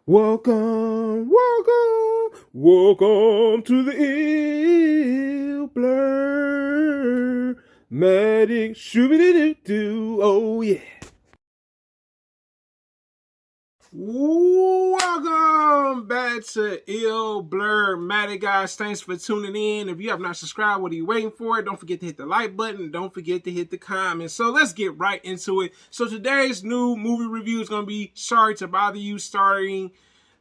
Welcome, welcome, welcome to the ill blur. Matic shooby-doo-doo, oh yeah. Welcome back to Ill Blur Matic, guys. Thanks for tuning in. If you have not subscribed, what are you waiting for? Don't forget to hit the like button. Don't forget to hit the comment. So let's get right into it. So today's new movie review is going to be Sorry to Bother You, starring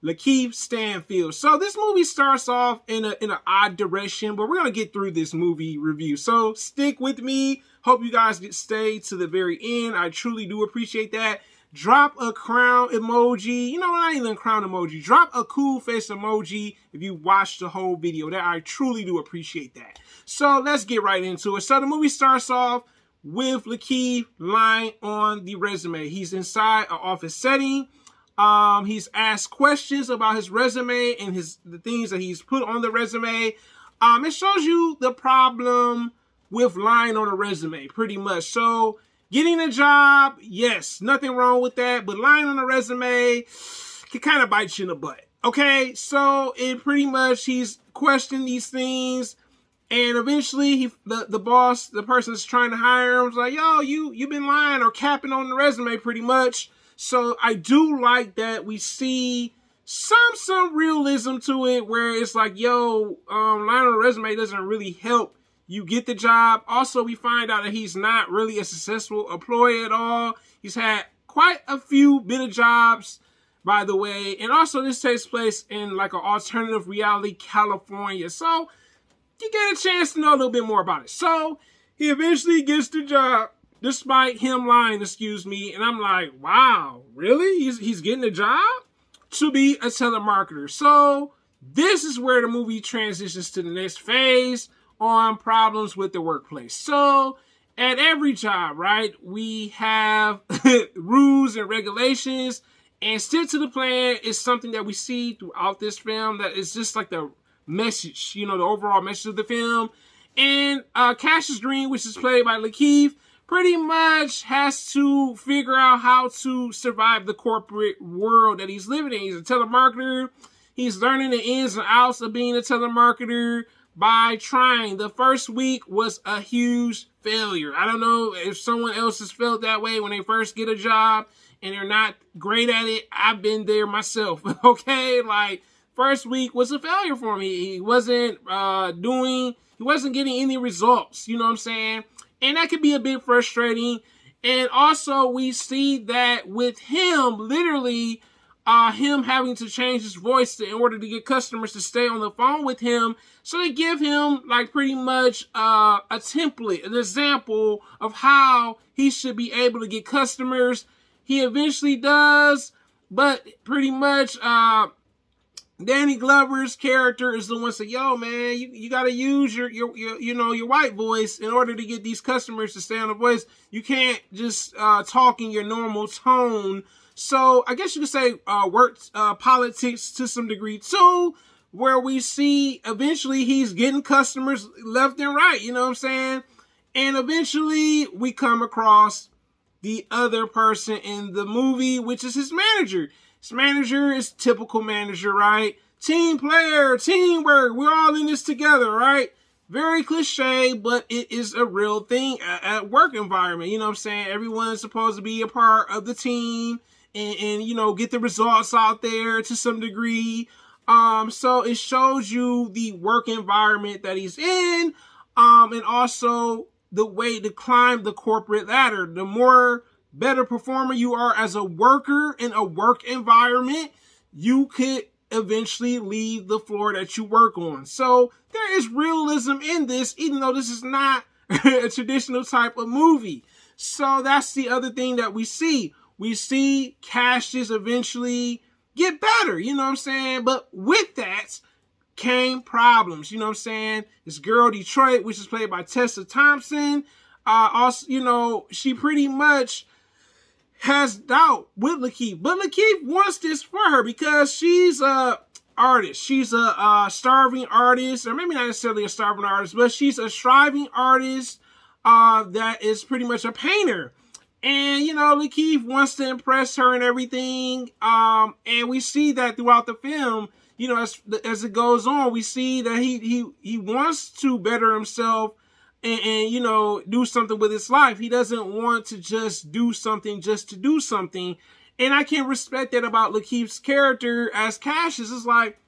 Lakeith Stanfield. So this movie starts off in an odd direction, but we're going to get through this movie review. So stick with me. Hope you guys stay to the very end. I truly do appreciate that. Drop a crown emoji. You know, not even a crown emoji. Drop a cool face emoji if you watch the whole video. That I truly do appreciate that. So let's get right into it. So the movie starts off with Lakeith lying on the resume. He's inside an office setting. He's asked questions about his resume and the things that he's put on the resume. It shows you the problem with lying on a resume, pretty much. So getting a job, yes, nothing wrong with that, but lying on a resume can kind of bite you in the butt. Okay, so it pretty much, he's questioning these things, and eventually the boss, the person that's trying to hire him, was like, yo, you've been lying or capping on the resume pretty much. So I do like that we see some realism to it, where it's like, yo, lying on a resume doesn't really help you get the job. Also, we find out that he's not really a successful employee at all. He's had quite a few bit of jobs, by the way. And also, this takes place in like an alternative reality, California. So you get a chance to know a little bit more about it. So he eventually gets the job, despite him lying, excuse me. And I'm like, wow, really? He's getting a job to be a telemarketer. So this is where the movie transitions to the next phase on problems with the workplace. So at every job, right, we have rules and regulations, and stick to the plan is something that we see throughout this film. That is just like the message, you know, the overall message of the film. And Cassius Green, which is played by Lakeith, pretty much has to figure out how to survive the corporate world that he's living in. He's a telemarketer. He's learning the ins and outs of being a telemarketer by trying. The first week was a huge failure. I don't know if someone else has felt that way when they first get a job and they're not great at it. I've been there myself, okay? Like, first week was a failure for me. He wasn't getting any results, you know what I'm saying? And that could be a bit frustrating. And also, we see that with him, literally, him having to change his voice in order to get customers to stay on the phone with him. So they give him like pretty much a template, an example of how he should be able to get customers. He eventually does, but pretty much Danny Glover's character is the one saying, yo, man, you got to use your white voice in order to get these customers to stay on the voice. You can't just talk in your normal tone. So I guess you could say work politics to some degree too, where we see eventually he's getting customers left and right, you know what I'm saying? And eventually we come across the other person in the movie, which is his manager. His manager is typical manager, right? Team player, teamwork, we're all in this together, right? Very cliche, but it is a real thing at work environment, you know what I'm saying? Everyone's supposed to be a part of the team and you know, get the results out there to some degree. So it shows you the work environment that he's in, and also the way to climb the corporate ladder. The more better performer you are as a worker in a work environment, you could eventually leave the floor that you work on. So there is realism in this, even though this is not a traditional type of movie. So that's the other thing that we see. We see Cassius eventually get better, you know what I'm saying? But with that came problems, you know what I'm saying? This girl, Detroit, which is played by Tessa Thompson, also, you know, she pretty much has doubt with Lakeith. But Lakeith wants this for her because she's a artist. She's a starving artist, or maybe not necessarily a starving artist, but she's a striving artist that is pretty much a painter. And, you know, Lakeith wants to impress her and everything. And we see that throughout the film, you know, as it goes on, we see that he wants to better himself and, you know, do something with his life. He doesn't want to just do something just to do something. And I can respect that about Lakeith's character as Cassius. It's like,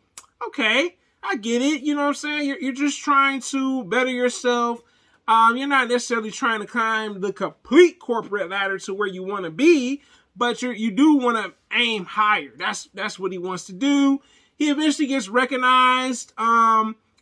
okay, I get it. You know what I'm saying? You're just trying to better yourself. You're not necessarily trying to climb the complete corporate ladder to where you want to be, but you do want to aim higher. That's what he wants to do. He eventually gets recognized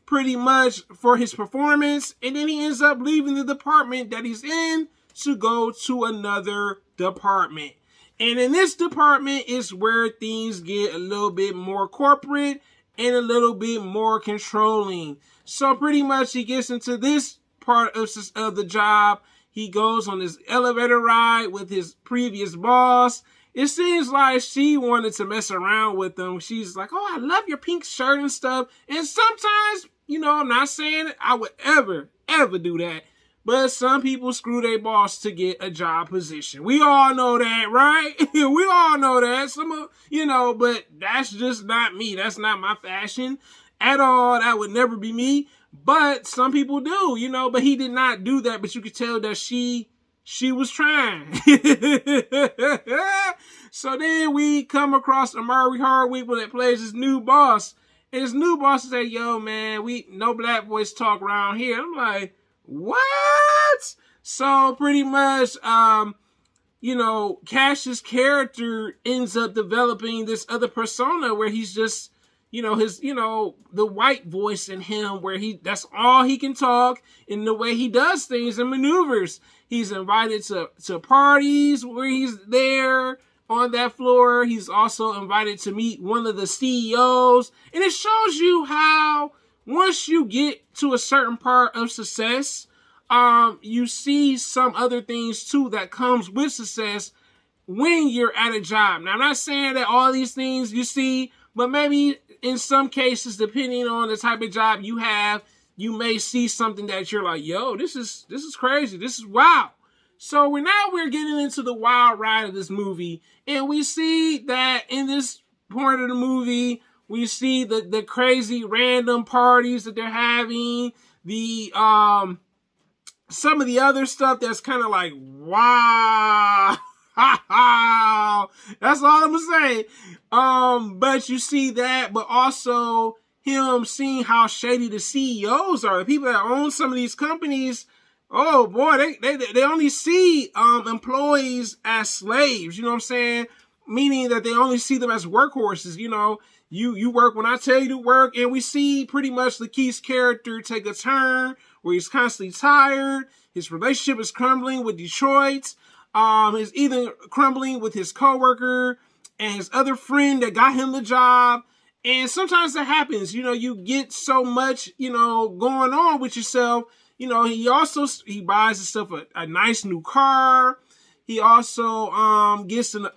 pretty much for his performance, and then he ends up leaving the department that he's in to go to another department. And in this department is where things get a little bit more corporate and a little bit more controlling. So pretty much he gets into this part of the job. He goes on this elevator ride with his previous boss. It seems like she wanted to mess around with him. She's like, oh, I love your pink shirt and stuff. And sometimes, you know, I'm not saying I would ever do that. But some people screw their boss to get a job position. We all know that, right? We all know that. You know, but that's just not me. That's not my fashion at all. That would never be me. But some people do, you know. But he did not do that. But you could tell that she was trying. So then we come across Amari Hardwick that plays his new boss. And his new boss said, yo, man, no black boys talk around here. I'm like, what? So pretty much, you know, Cash's character ends up developing this other persona where he's just, you know, the white voice in him where that's all he can talk in the way he does things and maneuvers. He's invited to parties where he's there on that floor. He's also invited to meet one of the CEOs. And it shows you how once you get to a certain part of success, you see some other things too that comes with success when you're at a job. Now, I'm not saying that all these things you see, but maybe in some cases, depending on the type of job you have, you may see something that you're like, yo, this is crazy. This is wow. So we're getting into the wild ride of this movie. And we see that in this part of the movie, we see the crazy random parties that they're having, the some of the other stuff that's kind of like, wow. That's all I'm gonna say. But you see that, but also him seeing how shady the CEOs are, the people that own some of these companies. Oh boy, they only see employees as slaves, you know what I'm saying? Meaning that they only see them as workhorses, you know. You work when I tell you to work, and we see pretty much Lakeith's character take a turn where he's constantly tired. His relationship is crumbling with Detroit. He's either crumbling with his coworker and his other friend that got him the job. And sometimes that happens. You know, you get so much, you know, going on with yourself. You know, he buys himself a nice new car. He also gets an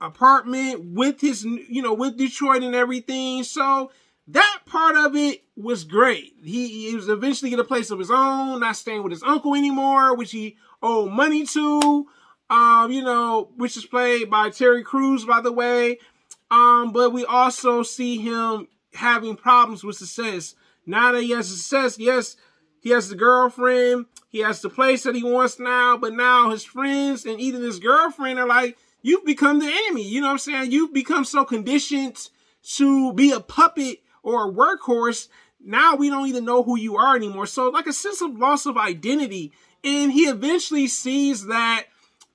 apartment with his, you know, with Detroit and everything. So that part of it was great. He was eventually get a place of his own, not staying with his uncle anymore, which he owed money to. You know, which is played by Terry Crews, by the way. But we also see him having problems with success. Now that he has success, yes, he has the girlfriend. He has the place that he wants now, but now his friends and even his girlfriend are like, you've become the enemy. You know what I'm saying? You've become so conditioned to be a puppet or a workhorse. Now we don't even know who you are anymore. So like a sense of loss of identity. And he eventually sees that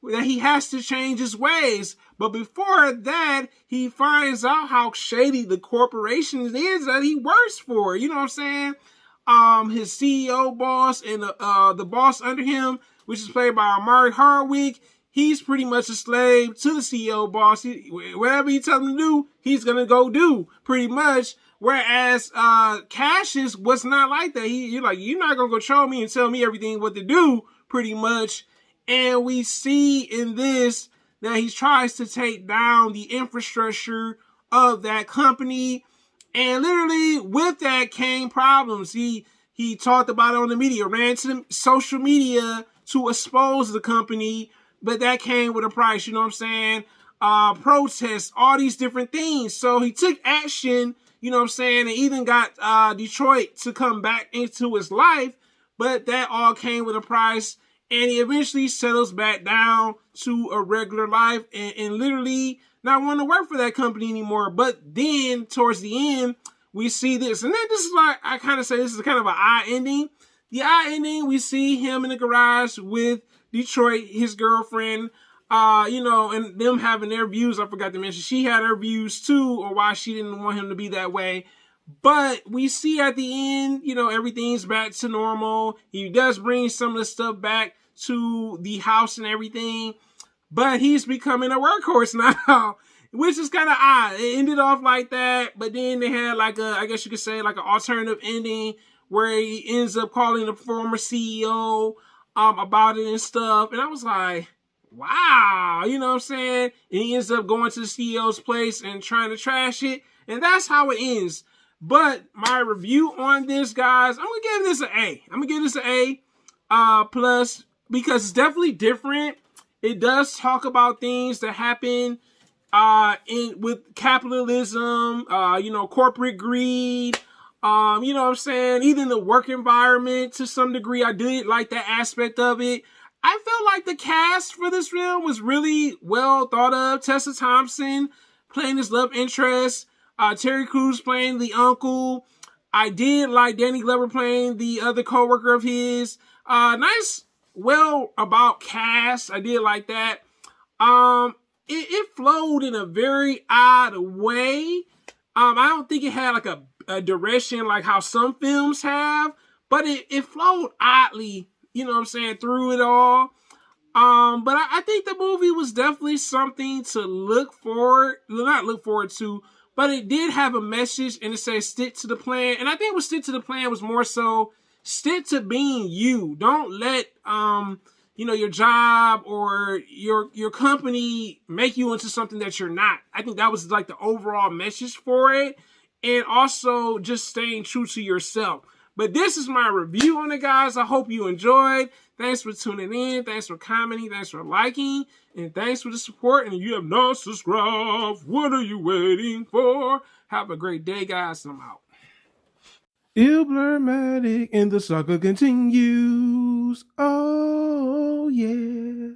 he has to change his ways. But before that, he finds out how shady the corporation is that he works for. You know what I'm saying? His CEO boss and the boss under him, which is played by Amari Hardwick, he's pretty much a slave to the CEO boss. Whatever he tells him to do, he's going to go do, pretty much. Whereas Cassius was not like that. You're like, you're not going to control me and tell me everything what to do, pretty much. And we see in this that he tries to take down the infrastructure of that company. And literally with that came problems. He talked about it on the media, ran to the social media to expose the company but that came with a price, you know what I'm saying? Protests, all these different things. So he took action, you know what I'm saying, and even got Detroit to come back into his life, but that all came with a price, and he eventually settles back down to a regular life and literally not want to work for that company anymore. But then towards the end, we see this, and then this is like, I kind of say this is kind of an eye ending. The eye ending, we see him in the garage with Detroit, his girlfriend, you know, and them having their views. I forgot to mention, she had her views too, or why she didn't want him to be that way. But we see at the end, you know, everything's back to normal. He does bring some of the stuff back to the house and everything, but he's becoming a workhorse now, which is kind of odd. It ended off like that, but then they had like a, I guess you could say like an alternative ending where he ends up calling the former CEO about it and stuff. And I was like, wow, you know what I'm saying? And he ends up going to the CEO's place and trying to trash it. And that's how it ends. But my review on this, guys, I'm going to give this an A. I'm going to give this an A plus, because it's definitely different. It does talk about things that happen with capitalism, you know, corporate greed, you know what I'm saying? Even the work environment to some degree. I did like that aspect of it. I felt like the cast for this film was really well thought of. Tessa Thompson playing his love interest. Terry Crews playing the uncle. I did like Danny Glover playing the other co-worker of his. Nice, well about cast. I did like that. It flowed in a very odd way. I don't think it had like a direction like how some films have, but it flowed oddly, you know what I'm saying, through it all. But I think the movie was definitely something to not look forward to, but it did have a message, and it says stick to the plan. And I think what stick to the plan was more so stick to being you. Don't let you know, your job or your company make you into something that you're not. I think that was like the overall message for it. And also just staying true to yourself. But this is my review on it, guys. I hope you enjoyed. Thanks for tuning in. Thanks for commenting. Thanks for liking. And thanks for the support. And if you have not subscribed, what are you waiting for? Have a great day, guys. I'm out. Blurmatic and the saga continues. Oh, yeah.